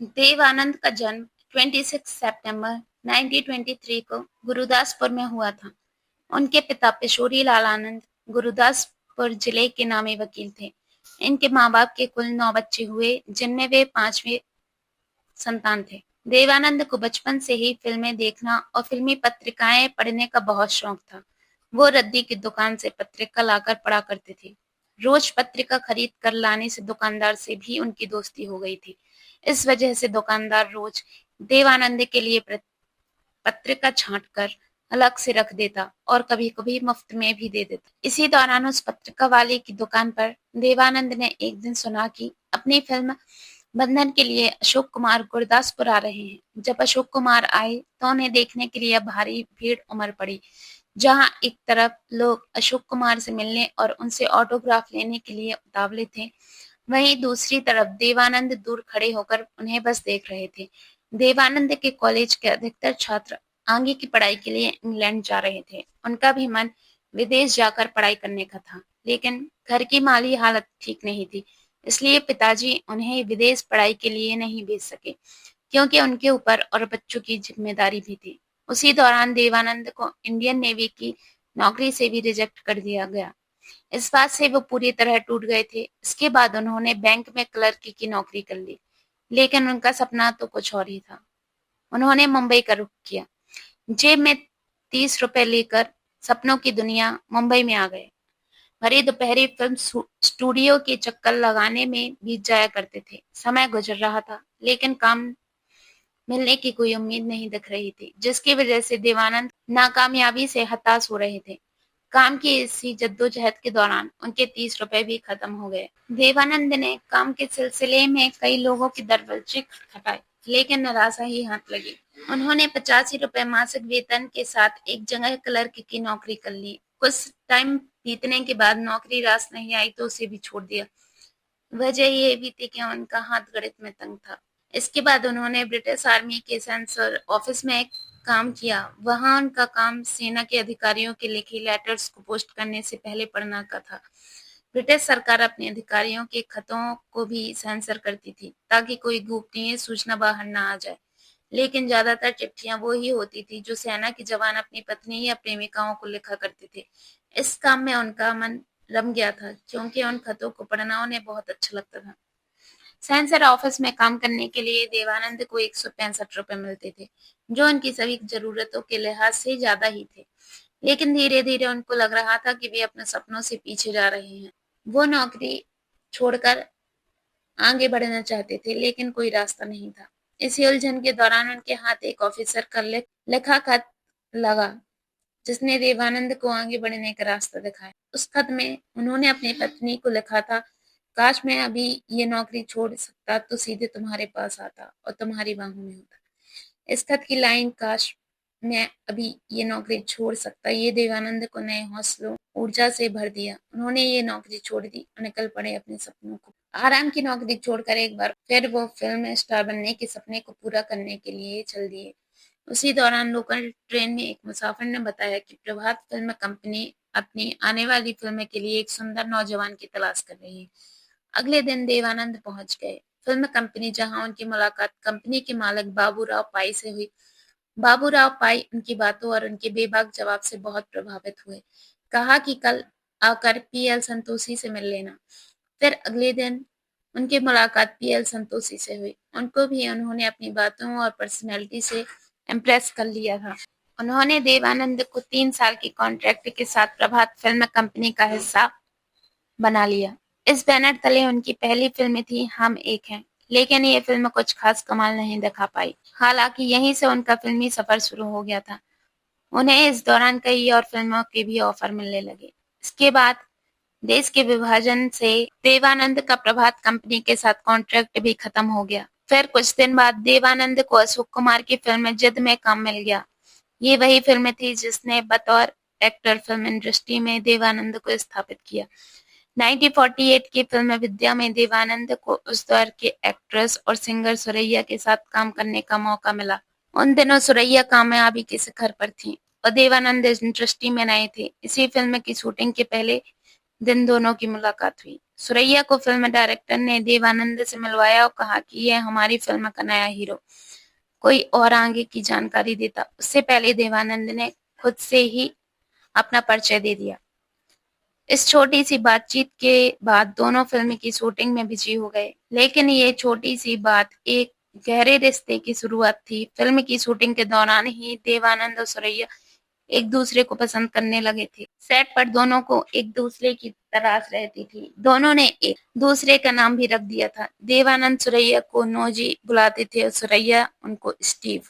देव आनंद का जन्म 26 सितंबर 1923 को गुरुदासपुर में हुआ था। उनके पिता किशोरी लाल आनंद गुरुदासपुर जिले के नामी वकील थे। इनके माँ-बाप के कुल 9 बच्चे हुए, जिनमें वे 5वें संतान थे। देवानंद को बचपन से ही फिल्में देखना और फिल्मी पत्रिकाएं पढ़ने का बहुत शौक था। वो रद्दी की दुकान से पत्रिका लाकर पढ़ा करते थे। रोज पत्रिका खरीद कर लाने से दुकानदार से भी उनकी दोस्ती हो गई थी। इस वजह से दुकानदार रोज देवानंद के लिए पत्रिका छांटकर अलग से रख देता और कभी-कभी मुफ्त में भी दे देता। इसी दौरान उस पत्रिका वाले की दुकान पर देवानंद ने एक दिन सुना कि अपनी फिल्म बंधन के लिए अशोक कुमार गुरदासपुर आ रहे हैं। जब अशोक कुमार आए तो उन्हें देखने के लिए भारी भीड़ उमड़ पड़ी। जहां एक तरफ लोग अशोक कुमार से मिलने और उनसे ऑटोग्राफ लेने के लिए उतावले थे, वहीं दूसरी तरफ देवानंद दूर खड़े होकर उन्हें बस देख रहे थे। देवानंद के कॉलेज के अधिकतर छात्र आगे की पढ़ाई के लिए इंग्लैंड जा रहे थे। उनका भी मन विदेश जाकर पढ़ाई करने का था, लेकिन घर की माली हालत ठीक नहीं थी, इसलिए पिताजी उन्हें विदेश पढ़ाई के लिए नहीं भेज सके, क्योंकि उनके ऊपर और बच्चों की जिम्मेदारी भी थी। उसी दौरान देवानंद को इंडियन नेवी की नौकरी से भी रिजेक्ट कर दिया गया। इस बात से वो पूरी तरह टूट गए थे। इसके बाद उन्होंने बैंक में क्लर्क की नौकरी कर ली, लेकिन उनका सपना तो कुछ और ही था। उन्होंने मुंबई का रुख किया। जेब में 30 रुपए लेकर सपनों की दुनिया मुंबई में आ गए। भरी दोपहरी फिल्म स्टूडियो के चक्कर लगाने में बीत जाया करते थे। समय गुजर रहा था, लेकिन काम मिलने की कोई उम्मीद नहीं दिख रही थी, जिसकी वजह से देवानंद नाकामयाबी से हताश हो रहे थे। काम की इसी जद्दोजहद के दौरान उनके 30 रुपए भी खत्म हो गए। देवानंद ने काम के सिलसिले में कई लोगों के दरवाजे खटखटाए, लेकिन निराशा ही हाथ लगी। उन्होंने 85 रुपए मासिक वेतन के साथ एक जगह क्लर्क की नौकरी कर ली। कुछ टाइम बीतने के बाद नौकरी रास नहीं आई तो उसे भी छोड़ दिया। वजह ये भी थी कि उनका हाथ गणित में तंग था। इसके बाद उन्होंने ब्रिटिश आर्मी के सेंसर ऑफिस में काम किया। वहाँ उनका काम सेना के अधिकारियों के लिखे लेटर्स को पोस्ट करने से पहले पढ़ना का था। ब्रिटिश सरकार अपने अधिकारियों के खतों को भी सेंसर करती थी, ताकि कोई गोपनीय सूचना बाहर न आ जाए। लेकिन ज्यादातर चिट्ठियां वो ही होती थी जो सेना के जवान अपनी पत्नी या प्रेमिकाओं को लिखा करते थे। इस काम में उनका मन रम गया था, क्योंकि उन खतों को पढ़ना उन्हें बहुत अच्छा लगता था। सेंसर ऑफिस में काम करने के लिए देवानंद को 165 रुपए मिलते थे, जो उनकी सभी जरूरतों के लिहाज से ज्यादा ही थे। लेकिन धीरे धीरे उनको लग रहा था कि वे अपने सपनों से पीछे जा रहे हैं। वो नौकरी छोड़कर आगे बढ़ना चाहते थे, लेकिन कोई रास्ता नहीं था। इसी उलझन के दौरान उनके हाथ एक ऑफिसर का लिखा खत लगा, जिसने देवानंद को आगे बढ़ने का रास्ता दिखाया। उस खत में उन्होंने अपनी पत्नी को लिखा था, काश मैं अभी ये नौकरी छोड़ सकता तो सीधे तुम्हारे पास आता और तुम्हारी बाहों में होता। इस खत की लाइन, काश मैं अभी ये नौकरी छोड़ सकता, ये देवानंद को नए हौसलों ऊर्जा से भर दिया। उन्होंने ये नौकरी छोड़ दी और निकल पड़े अपने सपनों को। आराम की नौकरी छोड़कर एक बार फिर वो फिल्म स्टार बनने के सपने को पूरा करने के लिए चल दिए। उसी दौरान लोकल ट्रेन में एक मुसाफिर ने बताया कि प्रभात फिल्म कंपनी अपनी आने वाली फिल्म के लिए एक सुंदर नौजवान की तलाश कर रही है। अगले दिन देवानंद पहुंच गए फिल्म कंपनी, जहां उनकी मुलाकात कंपनी के मालिक बाबूराव पाई से हुई। बाबूराव पाई उनकी बातों और उनके बेबाक जवाब से बहुत प्रभावित हुए। कहा कि कल आकर पीएल संतोषी से मिल लेना। फिर अगले दिन उनकी मुलाकात पीएल संतोषी से हुई। उनको भी उन्होंने अपनी बातों और पर्सनैलिटी से इम्प्रेस कर लिया था। उन्होंने देवानंद को 3 साल की कॉन्ट्रैक्ट के साथ प्रभात फिल्म कंपनी का हिस्सा बना लिया। इस बैनर तले उनकी पहली फिल्म थी हम एक हैं, लेकिन ये फिल्म कुछ खास कमाल नहीं दिखा पाई। हालांकि यहीं से उनका फिल्मी सफर शुरू हो गया था। उन्हें इस दौरान कई और फिल्मों के भी ऑफर मिलने लगे। इसके बाद देश के विभाजन से देवानंद का प्रभात कंपनी के साथ कॉन्ट्रैक्ट भी खत्म हो गया। फिर कुछ दिन बाद देवानंद को अशोक कुमार की फिल्म जिद में काम मिल गया। ये वही फिल्म थी जिसने बतौर एक्टर फिल्म इंडस्ट्री में देवानंद को स्थापित किया। 1948 की फिल्म विद्या में देवानंद को उस दौर के एक्ट्रेस और सिंगर सुरैया के साथ काम करने का मौका मिला। उन दिनों सुरैया कामयाबी के शिखर पर थीं और देवानंद इंडस्ट्री में नए थे। इसी फिल्म की शूटिंग के पहले दिन दोनों की मुलाकात हुई। सुरैया को फिल्म डायरेक्टर ने देवानंद से मिलवाया और कहा कि यह हमारी फिल्म का नया हीरो। कोई और आगे की जानकारी देता उससे पहले देवानंद ने खुद से ही अपना परिचय दे दिया। इस छोटी सी बातचीत के बाद दोनों फिल्म की शूटिंग में बिजी हो गए, लेकिन ये छोटी सी बात एक गहरे रिश्ते की शुरुआत थी। फिल्म की शूटिंग के दौरान ही देवानंद और सुरैया एक दूसरे को पसंद करने लगे थे। सेट पर दोनों को एक दूसरे की तलाश रहती थी। दोनों ने एक दूसरे का नाम भी रख दिया था। देवानंद सुरैया को नौजी बुलाते थे और सुरैया उनको स्टीव।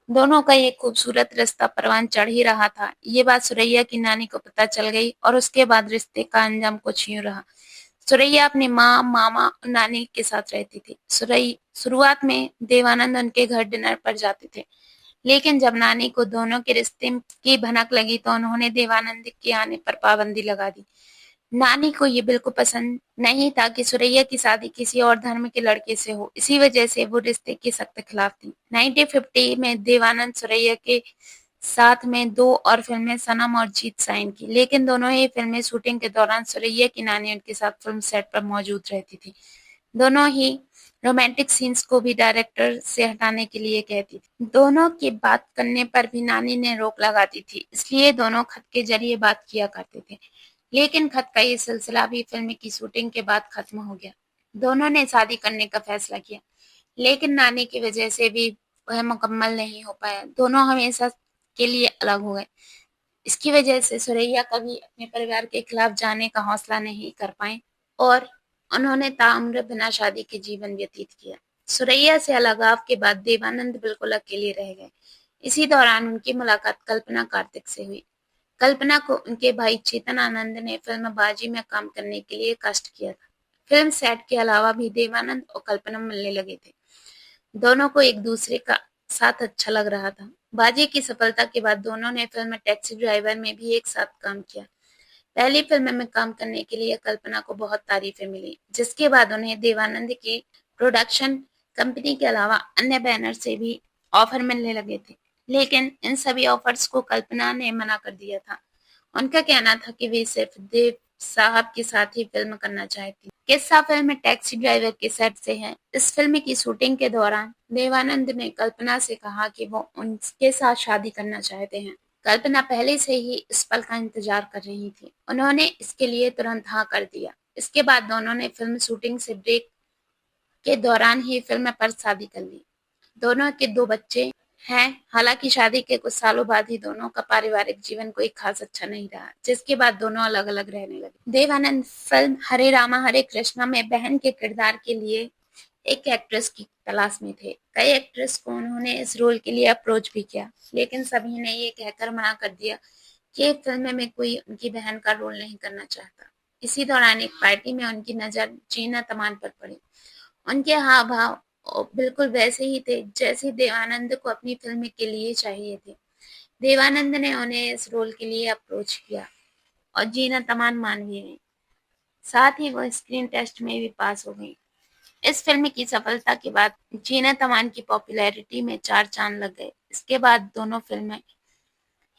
दोनों का ये खूबसूरत रिश्ता परवान चढ़ ही रहा था। ये बात सुरैया की नानी को पता चल गई और उसके बाद रिश्ते का अंजाम कुछ यूं रहा। सुरैया अपनी माँ, मामा और नानी के साथ रहती थी। शुरुआत में देवानंद उनके घर डिनर पर जाते थे, लेकिन जब नानी को दोनों के रिश्ते की भनक लगी तो उन्होंने देवानंद के आने पर पाबंदी लगा दी। नानी को ये बिल्कुल पसंद नहीं था कि सुरैया की शादी किसी और धर्म के लड़के से हो। इसी वजह से वो रिश्ते के सख्त खिलाफ थी। 1950 में देवानंद सुरैया के साथ में 2 और फिल्में सनम और जीत साइन की, लेकिन दोनों ही फिल्में शूटिंग के दौरान सुरैया की नानी उनके साथ फिल्म सेट पर मौजूद रहती थी। दोनों ही रोमांटिक सीन्स को भी डायरेक्टर से हटाने के लिए कहती थी। दोनों के बात करने पर भी नानी ने रोक लगाती थी, इसलिए दोनों खत के जरिए बात किया करते थे। लेकिन खत का ये सिलसिला भी फिल्म की शूटिंग के बाद खत्म हो गया। दोनों ने शादी करने का फैसला किया, लेकिन नानी की वजह से भी वह मुकम्मल नहीं हो पाया। दोनों हमेशा के लिए अलग हो गए। इसकी वजह से सुरैया कभी अपने परिवार के खिलाफ जाने का हौसला नहीं कर पाए और उन्होंने ताउम्र बिना शादी के जीवन व्यतीत किया। सुरैया से अलगाव के बाद देवानंद बिल्कुल अकेले रह गए। इसी दौरान उनकी मुलाकात कल्पना कार्तिक से हुई। कल्पना को उनके भाई चेतन आनंद ने फिल्म बाजी में काम करने के लिए कास्ट किया था। फिल्म सेट के अलावा भी देवानंद और कल्पना मिलने लगे थे। दोनों को एक दूसरे का साथ अच्छा लग रहा था। बाजी की सफलता के बाद दोनों ने फिल्म टैक्सी ड्राइवर में भी एक साथ काम किया। पहली फिल्म में काम करने के लिए कल्पना को बहुत तारीफें मिली, जिसके बाद उन्हें देवानंद की प्रोडक्शन कंपनी के अलावा अन्य बैनर से भी ऑफर मिलने लगे थे, लेकिन इन सभी ऑफर्स को कल्पना ने मना कर दिया था। उनका कहना था कि वे सिर्फ देव साहब के साथ ही फिल्म करना चाहती। किस्सा फिल्म टैक्सी ड्राइवर के सेट से है। इस फिल्म की शूटिंग के दौरान देवानंद ने कल्पना से कहा कि वो उनके साथ शादी करना चाहते हैं। कल्पना पहले से ही इस पल का इंतजार कर रही थी। उन्होंने इसके लिए तुरंत हाँ कर दिया। इसके बाद दोनों ने फिल्म शूटिंग से ब्रेक के दौरान ही फिल्म पर शादी कर ली। दोनों के 2 बच्चे हैं। हालांकि शादी के कुछ सालों बाद ही दोनों का पारिवारिक जीवन कोई खास अच्छा नहीं रहा, जिसके बाद दोनों अलग-अलग रहने लगे। देवानंद फिल्म हरे रामा हरे कृष्णा में बहन के किरदार के लिए एक एक्ट्रेस की तलाश में थे। कई एक्ट्रेस को उन्होंने इस रोल के लिए अप्रोच भी किया, लेकिन सभी ने ये कहकर मना कर दिया कि फिल्म में कोई उनकी बहन का रोल नहीं करना चाहता। इसी दौरान एक पार्टी में उनकी नजर जीनत अमान पर पड़ी। उनके हाव-भाव बिल्कुल वैसे ही थे जैसे देवानंद को अपनी फिल्म के लिए चाहिए थे। देवानंद ने उन्हें इस रोल के लिए अप्रोच किया और जीनत अमान मान भी गईं। साथ ही वो स्क्रीन टेस्ट में भी पास हो गईं। इस फिल्म की सफलता के बाद जीनत अमान की पॉपुलैरिटी में 4 चांद लग गए। इसके बाद दोनों फिल्में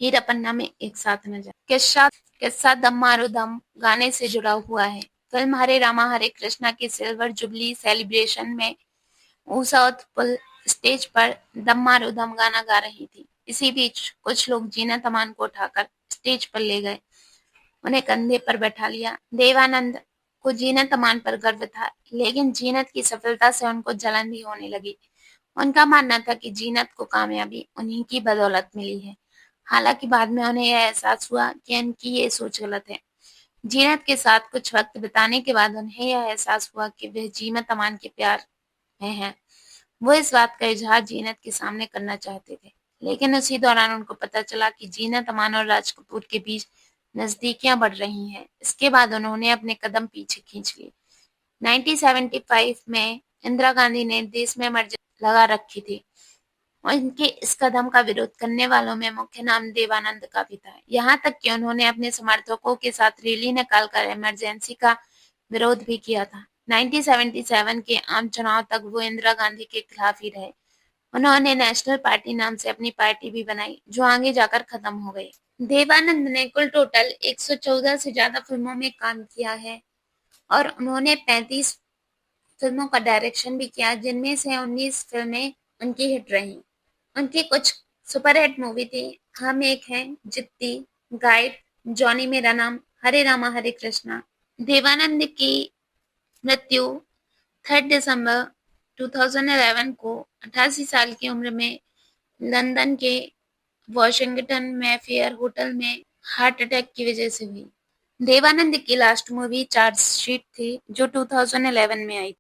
हीरा पन्ना में एक साथ नजर। किस्सा किस्सा दम मारो दम गाने से जुड़ा हुआ है। फिल्म हरे रामा हरे कृष्णा की सिल्वर जुबली सेलिब्रेशन में ऊषा उत्पल स्टेज पर दम मारो दम गाना गा रही थी। इसी बीच कुछ लोग जीनत अमान को उठाकर स्टेज पर ले गए, उन्हें कंधे पर बैठा लिया। देवानंद को जीनत अमान पर गर्व था, लेकिन जीनत की सफलता से उनको जलन भी होने लगी। उनका मानना था कि जीनत को कामयाबी उन्हीं की बदौलत मिली है। हालांकि बाद में उन्हें यह एहसास हुआ कि उनकी ये सोच गलत है। जीनत के साथ कुछ वक्त बिताने के बाद उन्हें यह एहसास हुआ कि वह जीनत अमान के प्यार में हैं। वो इस बात का इजहार जीनत के सामने करना चाहते थे, लेकिन उसी दौरान उनको पता चला कि जीनत अमान और राज कपूर के बीच नजदीकियां बढ़ रही हैं। इसके बाद उन्होंने अपने कदम पीछे खींच लिए। 1975 में इंदिरा गांधी ने देश में इमरजेंसी लगा रखी थी। उनके इस कदम का विरोध करने वालों में मुख्य नाम देवानंद का भी था। यहाँ तक कि उन्होंने अपने समर्थकों के साथ रैली निकालकर इमरजेंसी का विरोध भी किया था। 1977 के आम चुनाव तक वो इंदिरा गांधी के खिलाफ ही रहे। उन्होंने नेशनल पार्टी नाम से अपनी पार्टी भी बनाई, जो आगे जाकर खत्म हो गई। देवानंद ने कुल टोटल 114 से ज्यादा फिल्मों में काम किया है और उन्होंने 35 फिल्मों का डायरेक्शन भी किया, जिनमें से 19 फिल्में उनकी हिट रहीं। उनकी कुछ सुपरहिट मूवी थी हम एक हैं, जित्ती, गाइड, जॉनी मेरा नाम, हरे रामा हरे कृष्णा। देवानंद की मृत्यु 3 दिसंबर 2011 को 88 साल की उम्र में लंदन के वॉशिंगटन मैफेयर होटल में हार्ट अटैक की वजह से हुई। देवानंद की लास्ट मूवी चार्जशीट थी, जो 2011 में आई।